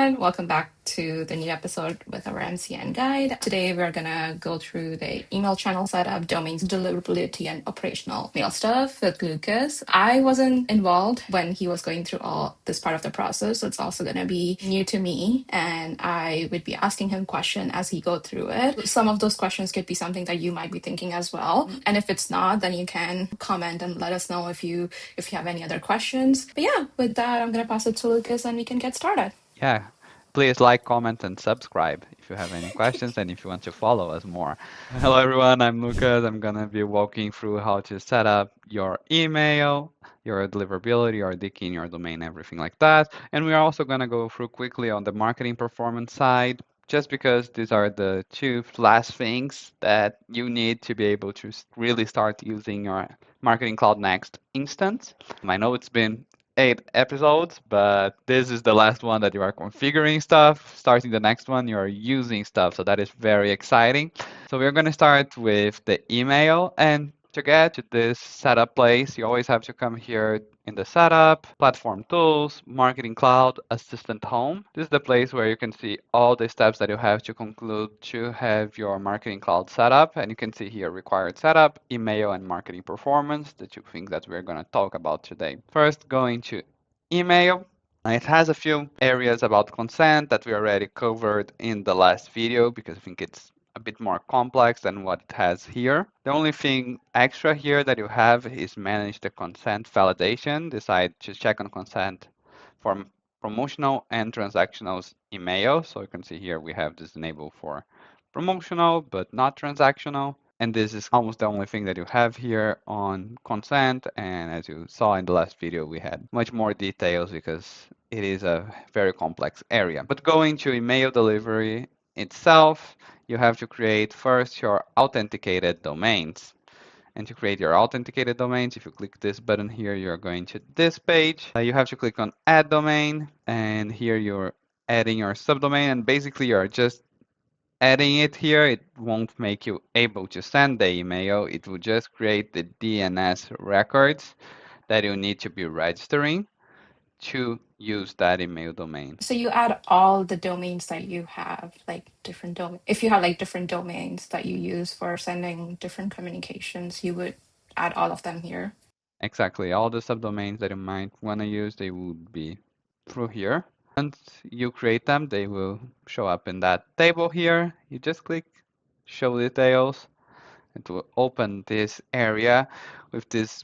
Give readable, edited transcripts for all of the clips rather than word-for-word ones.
everyone. Welcome back to the new episode with our MCN guide. Today, we're going to go through the email channel setup, domains deliverability, and operational mail stuff with Lucas. I wasn't involved when he was going through all this part of the process, so it's also going to be new to me, and I would be asking him questions as he go through it. Some of those questions could be something that you might be thinking as well, and if it's not, then you can comment and let us know if you have any other questions. But yeah, with that, I'm going to pass it to Lucas and we can get started. Yeah, please like, comment, and subscribe if you have any questions and if you want to follow us more. Hello, everyone. I'm Lucas. I'm going to be walking through how to set up your email, your deliverability, your DKIM, your domain, everything like that. And we are also going to go through quickly on the marketing performance side, just because these are the two last things that you need to be able to really start using your Marketing Cloud Next instance. I know it's been 8 episodes, but this is the last one that you are configuring stuff. Starting the next one, you are using stuff. So that is very exciting. So we're going to start with the email. And to get to this setup place, you always have to come here in the setup, platform tools, marketing cloud, assistant home. This is the place where you can see all the steps that you have to conclude to have your marketing cloud setup. And you can see here required setup, email, and marketing performance, the two things that we're going to talk about today. First, going to email. It has a few areas about consent that we already covered in the last video because I think it's a bit more complex than what it has here. The only thing extra here that you have is manage the consent validation. Decide to check on consent for promotional and transactional email. So you can see here we have this enabled for promotional but not transactional. And this is almost the only thing that you have here on consent. And as you saw in the last video, we had much more details because it is a very complex area. But going to email delivery itself, you have to create first your authenticated domains. And to create your authenticated domains, if you click this button here, you're going to this page. You have to click on add domain, and here you're adding your subdomain, and basically you're just adding it here. It won't make you able to send the email. It will just create the DNS records that you need to be registering to use that email domain. So you add all the domains that you have, like different domain. If you have like different domains that you use for sending different communications, you would add all of them here. Exactly. All the subdomains that you might want to use, they would be through here. Once you create them, they will show up in that table here. You just click show details. It will open this area with these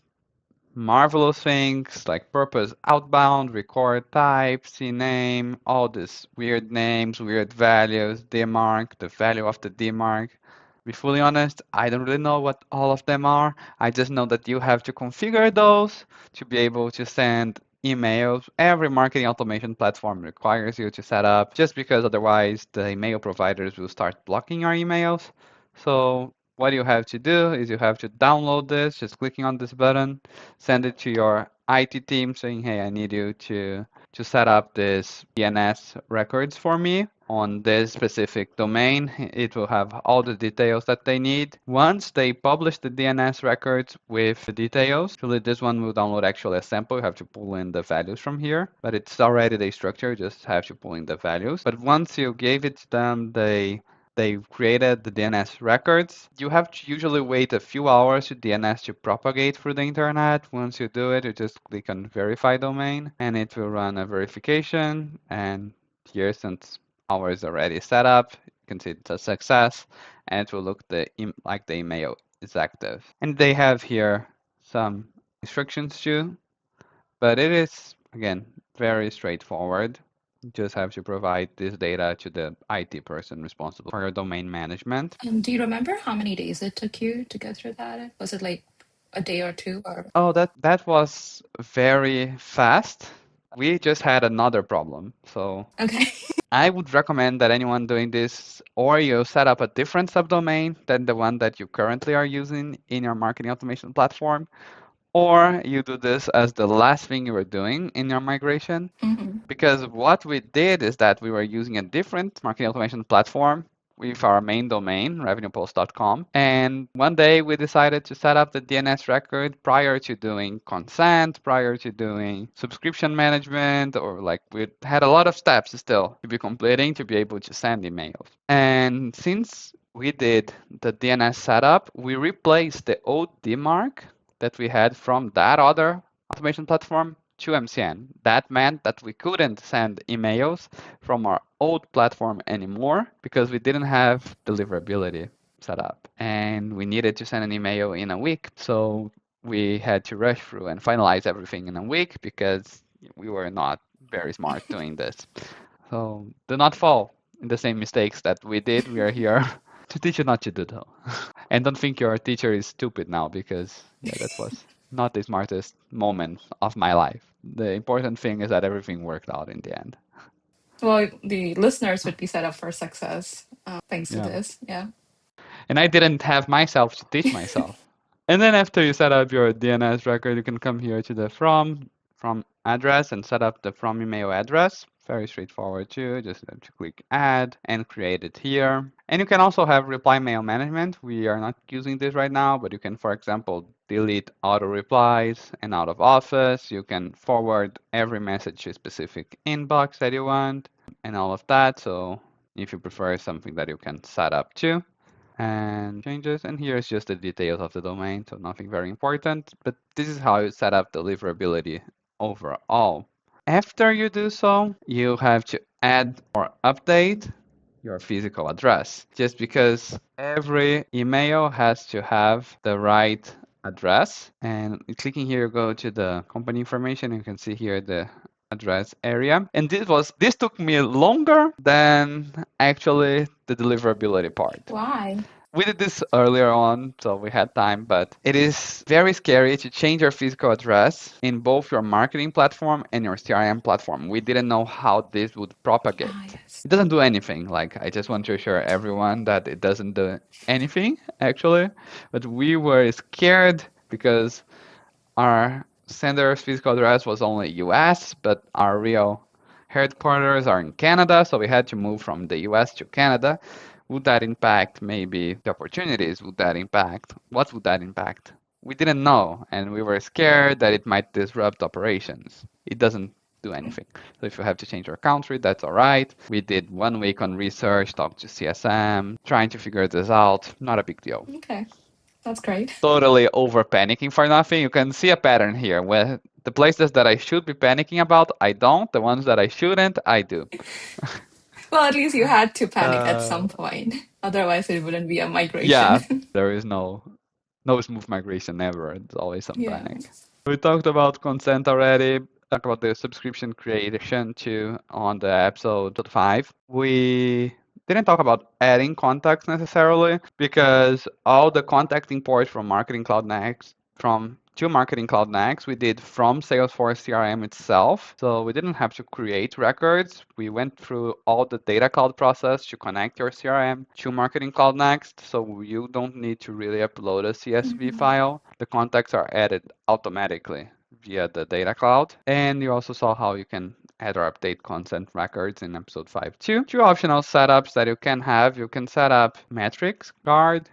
marvelous things like purpose outbound, record type, CNAME, all these weird names, weird values, DMARC, the value of the DMARC. To be fully honest, I don't really know what all of them are. I just know that you have to configure those to be able to send emails. Every marketing automation platform requires you to set up, just because otherwise the email providers will start blocking your emails. So what you have to do is you have to download this, just clicking on this button, send it to your IT team saying, hey, I need you to set up this DNS records for me on this specific domain. It will have all the details that they need. Once they publish the DNS records with the details, actually this one will download actually a sample. You have to pull in the values from here, but it's already the structure. You just have to pull in the values. But once you gave it to them, they've created the DNS records. You have to usually wait a few hours for DNS to propagate through the internet. Once you do it, you just click on verify domain and it will run a verification. And here, since ours is already set up, you can see it's a success and it will look like the email is active. And they have here some instructions too, but it is, again, very straightforward. You just have to provide this data to the IT person responsible for your domain management. Do you remember how many days it took you to go through that? Was it like a day or two or? Oh, that was very fast. We just had another problem. So Okay. I would recommend that anyone doing this, or you set up a different subdomain than the one that you currently are using in your marketing automation platform, or you do this as the last thing you were doing in your migration. Mm-hmm. Because what we did is that we were using a different marketing automation platform with our main domain, revenuepulse.com. And one day we decided to set up the DNS record prior to doing consent, prior to doing subscription management, or like we had a lot of steps still to be completing to be able to send emails. And since we did the DNS setup, we replaced the old DMARC that we had from that other automation platform to MCN. That meant that we couldn't send emails from our old platform anymore because we didn't have deliverability set up. And we needed to send an email in a week. So we had to rush through and finalize everything in a week because we were not very smart doing this. So do not fall in the same mistakes that we did. We are here to teach you not to do though. And don't think your teacher is stupid now because that was not the smartest moment of my life. The important thing is that everything worked out in the end. Well, the listeners would be set up for success thanks to Yeah. this. Yeah. And I didn't have myself to teach myself. And then after you set up your DNS record, you can come here to the from address and set up the from email address. Very straightforward too. Just have to click add and create it here. And you can also have reply mail management. We are not using this right now, but you can, for example, delete auto replies and out of office. You can forward every message to a specific inbox that you want and all of that. So if you prefer something that you can set up too and changes. And here's just the details of the domain, so nothing very important, but this is how you set up deliverability overall. After you do so, you have to add or update your physical address, just because every email has to have the right address. And clicking here, you go to the company information. You can see here the address area. And this took me longer than actually the deliverability part. Why? We did this earlier on, so we had time, but it is very scary to change your physical address in both your marketing platform and your CRM platform. We didn't know how this would propagate. Yes. It doesn't do anything. Like, I just want to assure everyone that it doesn't do anything, actually. But we were scared because our sender's physical address was only US, but our real headquarters are in Canada, so we had to move from the US to Canada. Would that impact maybe the opportunities? Would that impact? What would that impact? We didn't know, and we were scared that it might disrupt operations. It doesn't do anything. So if you have to change your country, that's all right. We did 1 week on research, talked to CSM, trying to figure this out. Not a big deal. Okay. That's great. Totally over panicking for nothing. You can see a pattern here where the places that I should be panicking about, I don't. The ones that I shouldn't, I do. Well, at least you had to panic at some point. Otherwise, it wouldn't be a migration. Yeah, there is no smooth migration ever. It's always some Yeah. panic. We talked about consent already. Talked about the subscription creation too on the episode 5. We didn't talk about adding contacts necessarily because all the contact import from Marketing Cloud Next to Marketing Cloud Next, we did from Salesforce CRM itself. So we didn't have to create records. We went through all the data cloud process to connect your CRM to Marketing Cloud Next. So you don't need to really upload a CSV file. The contacts are added automatically via the data cloud. And you also saw how you can add or update consent records in episode 5 too. Two optional setups that you can have. You can set up metrics guard.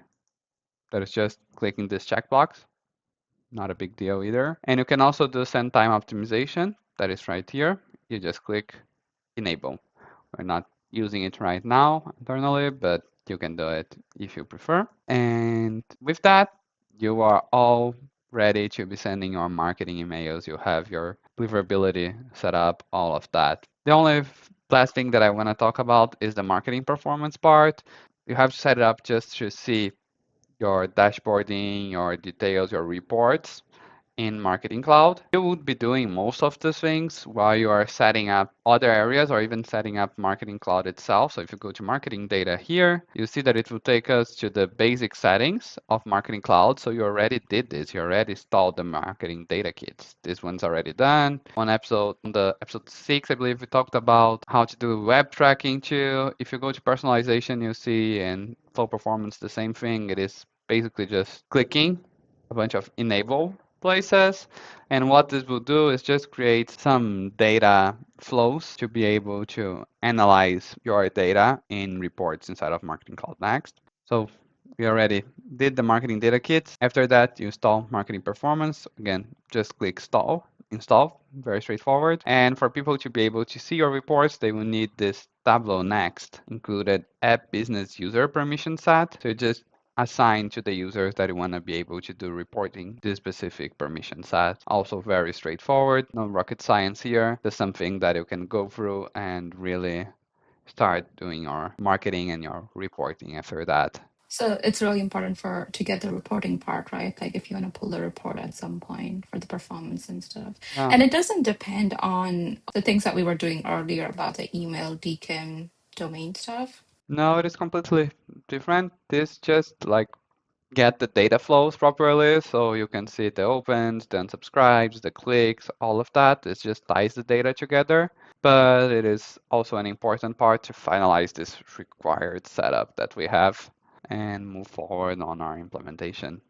That is just clicking this checkbox. Not a big deal either. And you can also do send time optimization. That is right here. You just click enable. We're not using it right now internally, but you can do it if you prefer. And with that, you are all ready to be sending your marketing emails. You have your deliverability set up, all of that. The only last thing that I want to talk about is the marketing performance part. You have to set it up just to see your dashboarding, your details, your reports in Marketing Cloud. You would be doing most of the things while you are setting up other areas or even setting up Marketing Cloud itself. So if you go to marketing data here, you see that it will take us to the basic settings of Marketing Cloud. So you already did this. You already installed the marketing data kits. This one's already done. On the episode 6, I believe we talked about how to do web tracking too. If you go to personalization, you see in flow performance the same thing. It is basically just clicking a bunch of enable places. And what this will do is just create some data flows to be able to analyze your data in reports inside of Marketing Cloud Next. So we already did the marketing data kits. After that, you install marketing performance. Again, just click install, very straightforward. And for people to be able to see your reports, they will need this Tableau Next included app business user permission set. So just assign to the users that you want to be able to do reporting this specific permission set. Also very straightforward, no rocket science here. Just something that you can go through and really start doing your marketing and your reporting after that. So it's really important for to get the reporting part, right? Like if you want to pull the report at some point for the performance and stuff. Yeah. And it doesn't depend on the things that we were doing earlier about the email, DKIM, domain stuff. No, it is completely different. This just like get the data flows properly so you can see the opens, the unsubscribes, the clicks, all of that. It just ties the data together. But it is also an important part to finalize this required setup that we have and move forward on our implementation.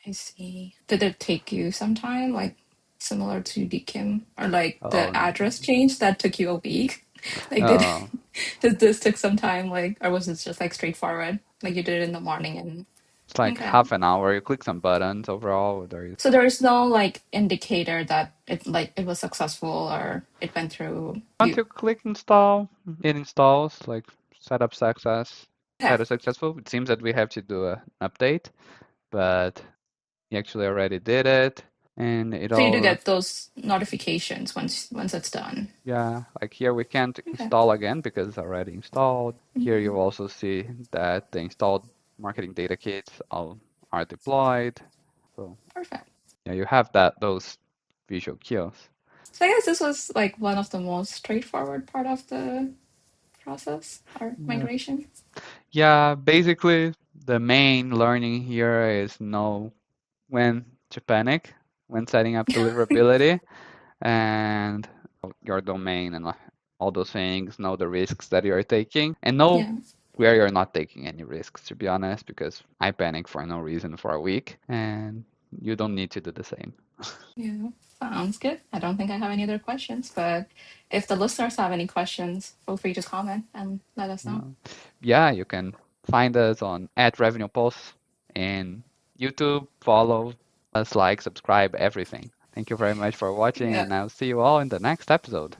I see. Did it take you some time, like similar to DKIM, or like Oh, the address change that took you a week? Like no. did this took some time, like, or was it just like straightforward? Like you did it in the morning and It's like okay. half an hour. You click some buttons overall. There is So there is no like indicator that it was successful or it went through once you. you click install, it installs like setup success, Okay. status successful. It seems that we have to do an update, but he actually already did it, and it So you do all, get those notifications once it's done. yeah, like here we can't Okay. install again because it's already installed. Here you Mhm. also see that the installed marketing data kits all are deployed. So Perfect. yeah, you have those visual cues. So I guess this was like one of the most straightforward part of the process or Yeah. migration. Yeah, basically the main learning here is know when to panic when setting up deliverability and your domain and all those things, know the risks that you're taking, and know Yeah. where you're not taking any risks, to be honest, because I panic for no reason for a week, and you don't need to do the same. Yeah. Sounds good. I don't think I have any other questions, but if the listeners have any questions, feel free to comment and let us know. Uh, yeah, you can find us on @RevenuePulse and YouTube. Follow us, like, subscribe, everything. Thank you very much for watching, Yeah. and I'll see you all in the next episode.